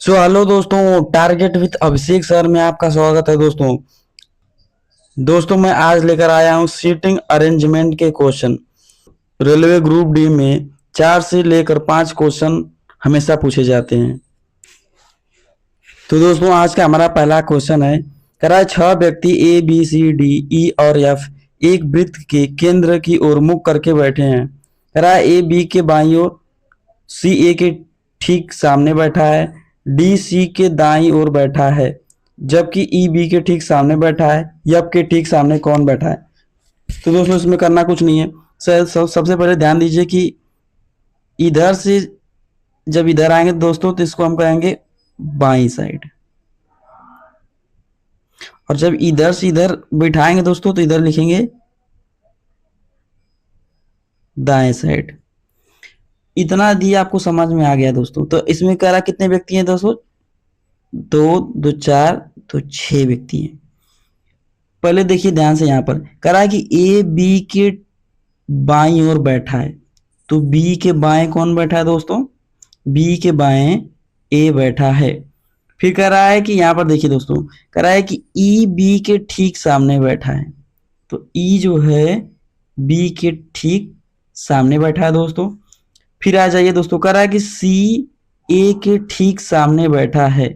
So hello दोस्तों, target with Abhishek sir में आपका स्वागत है। दोस्तों मैं आज लेकर आया हूँ सीटिंग अरेंजमेंट के क्वेश्चन। रेलवे ग्रुप डी में 4 से लेकर 5 क्वेश्चन हमेशा पूछे जाते हैं। तो दोस्तों आज का हमारा पहला क्वेश्चन है, कह रहा है 6 व्यक्ति ए बी सी डी ई और एफ एक वृत्त के केंद्र की ओर मुख करके बैठे हैं। कह रहा है ए बी के बाईं ओर, सी ए के ठीक सामने बैठा है, डी सी के दाईं ओर बैठा है, जबकि ई बी के ठीक सामने बैठा है। एफ के ठीक सामने कौन बैठा है? तो दोस्तों इसमें करना कुछ नहीं है। सबसे पहले ध्यान दीजिए कि इधर से जब इधर आएंगे दोस्तों तो इसको हम कहेंगे बाईं साइड, और जब इधर से इधर बिठाएंगे दोस्तों तो इधर लिखेंगे दाएं साइड। इतना दिया आपको समझ में आ गया दोस्तों। तो इसमें कह रहा कितने व्यक्ति हैं दोस्तों? दो, दो चार, तो 6 व्यक्ति हैं। पहले देखिए ध्यान से, यहां पर कह रहा है कि ए बी के बाईं ओर बैठा है, तो बी के बाएं कौन बैठा है दोस्तों? बी के बाएं ए बैठा है। फिर कह रहा है कि यहां पर देखिए दोस्तों, कह रहा है कि ई बी के ठीक सामने बैठा है, तो ई जो है बी के ठीक सामने बैठा है दोस्तों। फिर आ जाइए दोस्तों, कह रहा है कि सी ए के ठीक सामने बैठा है,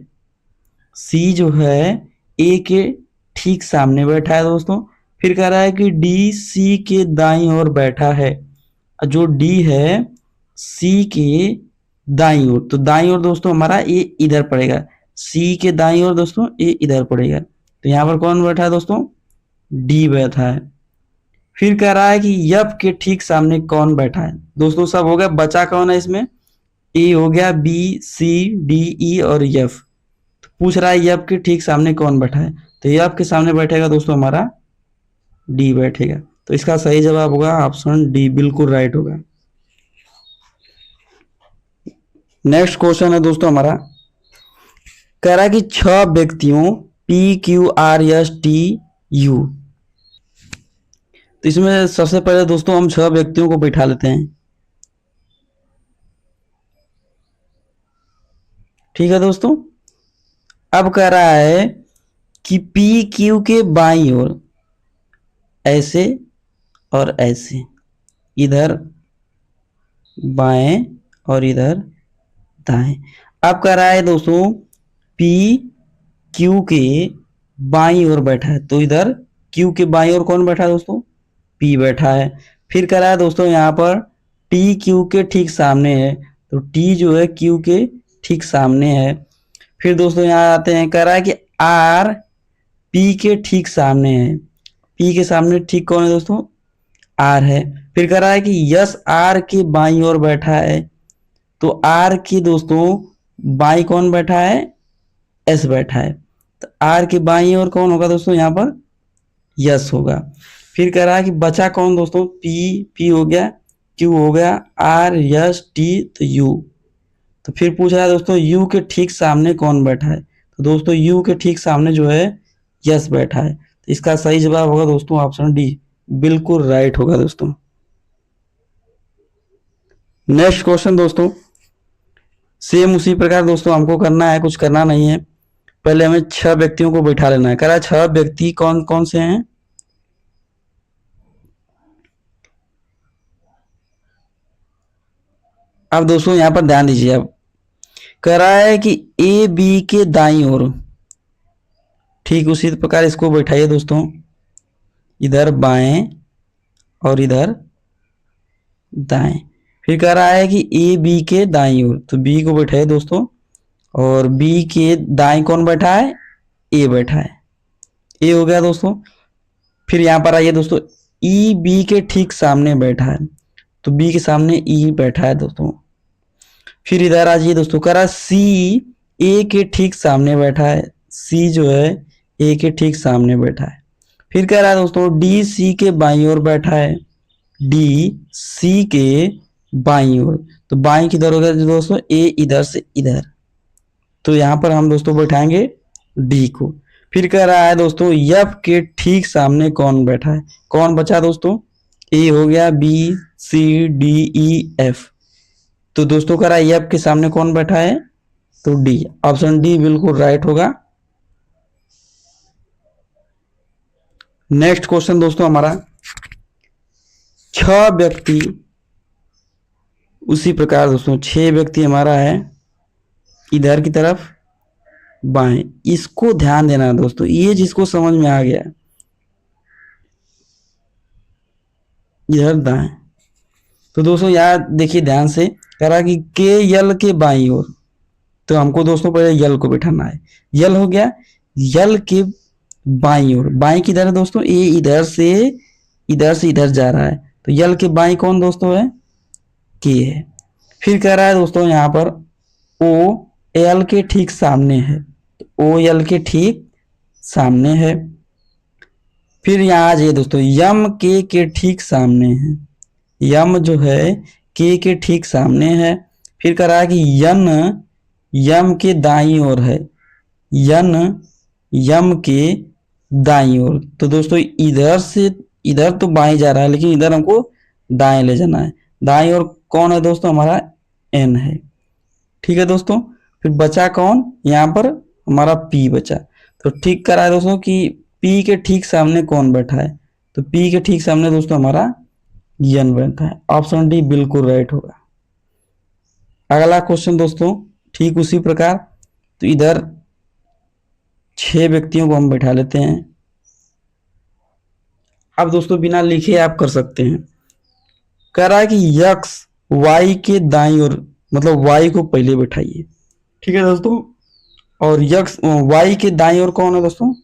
सी जो है ए के ठीक सामने बैठा है दोस्तों। फिर कह रहा है कि डी सी के दाईं ओर बैठा है, जो डी है सी के दाईं ओर, तो दाईं ओर दोस्तों हमारा ए इधर पड़ेगा, सी के दाईं ओर दोस्तों ए इधर पड़ेगा। तो यहां पर कौन बैठा है दोस्तों? डी बैठा है। फिर कह रहा है कि एफ के ठीक सामने कौन बैठा है? दोस्तों सब हो गया, बचा कौन है इसमें? ए हो गया, बी सी डी ई और एफ। तो पूछ रहा है एफ के ठीक सामने कौन बैठा है, तो एफ के सामने बैठेगा दोस्तों हमारा डी बैठेगा। तो इसका सही जवाब होगा ऑप्शन डी, बिल्कुल राइट होगा। नेक्स्ट क्वेश्चन है दोस्तों हमारा, कह रहा है कि 6 व्यक्तियों P Q R S T U. तो इसमें सबसे पहले दोस्तों हम 6 व्यक्तियों को बैठा लेते हैं। ठीक है दोस्तों। अब कह रहा है कि पी क्यू के बाईं ओर ऐसे और ऐसे, इधर बाएं और इधर दाएं। अब कह रहा है दोस्तों पी क्यू के बाईं ओर बैठा है, तो इधर क्यू के बाईं ओर कौन बैठा है दोस्तों? पी बैठा है। फिर कह रहा है दोस्तों यहाँ पर टी क्यू के ठीक सामने है, तो टी जो है क्यू के ठीक सामने है। फिर दोस्तों यहाँ आते हैं, कह रहा है कि आर पी के ठीक सामने है, पी के सामने ठीक कौन है दोस्तों? आर है। फिर कह रहा है कि यस आर के बाईं ओर बैठा है, तो आर की दोस्तों बाई कौन बैठा है? एस बैठा है। तो आर के बाईं ओर कौन होगा दोस्तों? यहाँ पर यस होगा। फिर कह रहा है कि बचा कौन दोस्तों? पी, पी हो गया, क्यू हो गया, आर यस टी, तो यू। तो फिर पूछ रहा है दोस्तों यू के ठीक सामने कौन बैठा है, तो दोस्तों यू के ठीक सामने जो है यस बैठा है। तो इसका सही जवाब होगा दोस्तों ऑप्शन डी, बिल्कुल राइट होगा दोस्तों। नेक्स्ट क्वेश्चन दोस्तों सेम उसी प्रकार दोस्तों हमको करना है, कुछ करना नहीं है। पहले हमें 6 व्यक्तियों को बैठा लेना है। कह रहा है 6 व्यक्ति कौन कौन से हैं? अब दोस्तों यहां पर ध्यान दीजिए। अब कह रहा है कि ए बी के दाईं ओर, ठीक उसी प्रकार इसको बैठाइए दोस्तों, इधर बाएं और इधर दाएं। फिर कह रहा है कि ए बी के दाईं ओर, तो बी को बैठाइए दोस्तों, और बी के दाएं कौन बैठा है? ए बैठा है। ए हो गया दोस्तों। फिर यहां पर आइए दोस्तों, ई बी के ठीक सामने बैठा है, तो बी के सामने ई बैठा है दोस्तों। फिर इधर आ जाइए दोस्तों, कह रहा सी ए के ठीक सामने बैठा है, सी जो है ए के ठीक सामने बैठा है। फिर कह रहा है दोस्तों डी सी के बाईं ओर बैठा है, डी सी के बाईं ओर, तो बाईं किधर हो गया दोस्तों? ए इधर से इधर, तो यहां पर हम दोस्तों बैठाएंगे डी को। फिर कह रहा है दोस्तों एफ के ठीक सामने कौन बैठा है? कौन बचा दोस्तों? ए हो गया, B C D E F. तो दोस्तों कह रहा है एफ के सामने कौन बैठा है? तो डी, ऑप्शन डी बिल्कुल राइट होगा। नेक्स्ट क्वेश्चन दोस्तों हमारा, 6 व्यक्ति, उसी प्रकार दोस्तों 6 व्यक्ति हमारा है इधर की तरफ बाएं। इसको ध्यान देना है दोस्तों, ये जिसको समझ में आ गया इधर दाएं। तो दोस्तों यार देखिए ध्यान से, कह रहा कि के यल के बाईं ओर, तो हमको दोस्तों पहले यल को बिठाना है। यल हो गया, यल के बाईं ओर, बाईं किधर है दोस्तों, ए इधर से इधर जा रहा है, तो यल के बाईं कौन दोस्तों है, के है। फिर कह रहा है दोस्तों यहाँ पर ओ एल के ठीक सामने है, तो ओ एल के ठीक सामने है। फिर यहाँ आ जाइए दोस्तों, यम के ठीक सामने है, यम जो है के ठीक सामने है। फिर कह रहा है कि यन यम के दाईं ओर है, यन यम के दाईं ओर। तो दोस्तों इधर से इधर तो बाएं जा रहा है, लेकिन इधर हमको दाएं ले जाना है। दाईं ओर कौन है दोस्तों, हमारा एन है। ठीक है दोस्तों, फिर बचा कौन, यहाँ पर हमारा पी बचा। तो ठीक करा है दोस्तों कि पी के ठीक सामने कौन बैठा है, तो पी के ठीक सामने दोस्तों हमारा यन बैठा है। ऑप्शन डी बिल्कुल राइट होगा। अगला क्वेश्चन दोस्तों ठीक उसी प्रकार, तो इधर 6 व्यक्तियों को हम बैठा लेते हैं। अब दोस्तों बिना लिखे आप कर सकते हैं। कह रहा है कि यक्स वाई के दाईं ओर, मतलब वाई को पहले बैठाइए। ठीक है दोस्तों, और यक्स वाई के दाईं ओर कौन है दोस्तों,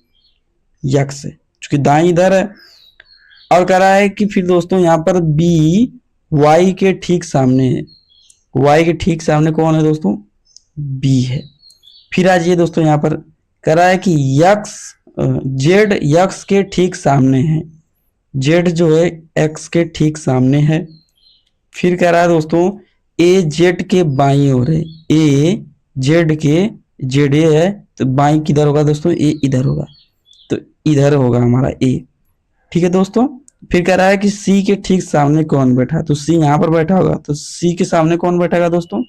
यक्स है, क्योंकि दाईं इधर है। और कह रहा है कि फिर दोस्तों यहाँ पर बी वाई के ठीक सामने है, वाई के ठीक सामने कौन है दोस्तों, बी है। फिर आ जाइए दोस्तों यहाँ पर, कह रहा है कि यक्स जेड यक्स के ठीक सामने है, जेड जो है एक्स के ठीक सामने है। फिर कह रहा है दोस्तों ए जेड के बाईं ओर है, ए जेड के जेड ए है, तो बाईं किधर होगा दोस्तों, ए इधर होगा, तो इधर होगा हमारा ए। ठीक है दोस्तों, फिर कह रहा है कि सी के ठीक सामने कौन बैठा, तो सी यहाँ पर बैठा होगा, तो सी के सामने कौन बैठेगा दोस्तों,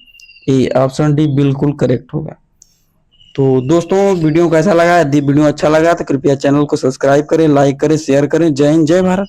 ए। ऑप्शन डी बिल्कुल करेक्ट होगा। तो दोस्तों वीडियो कैसा लगा, यदि वीडियो अच्छा लगा तो कृपया चैनल को सब्सक्राइब करें, लाइक करें, शेयर करें। जय हिंद, जय भारत।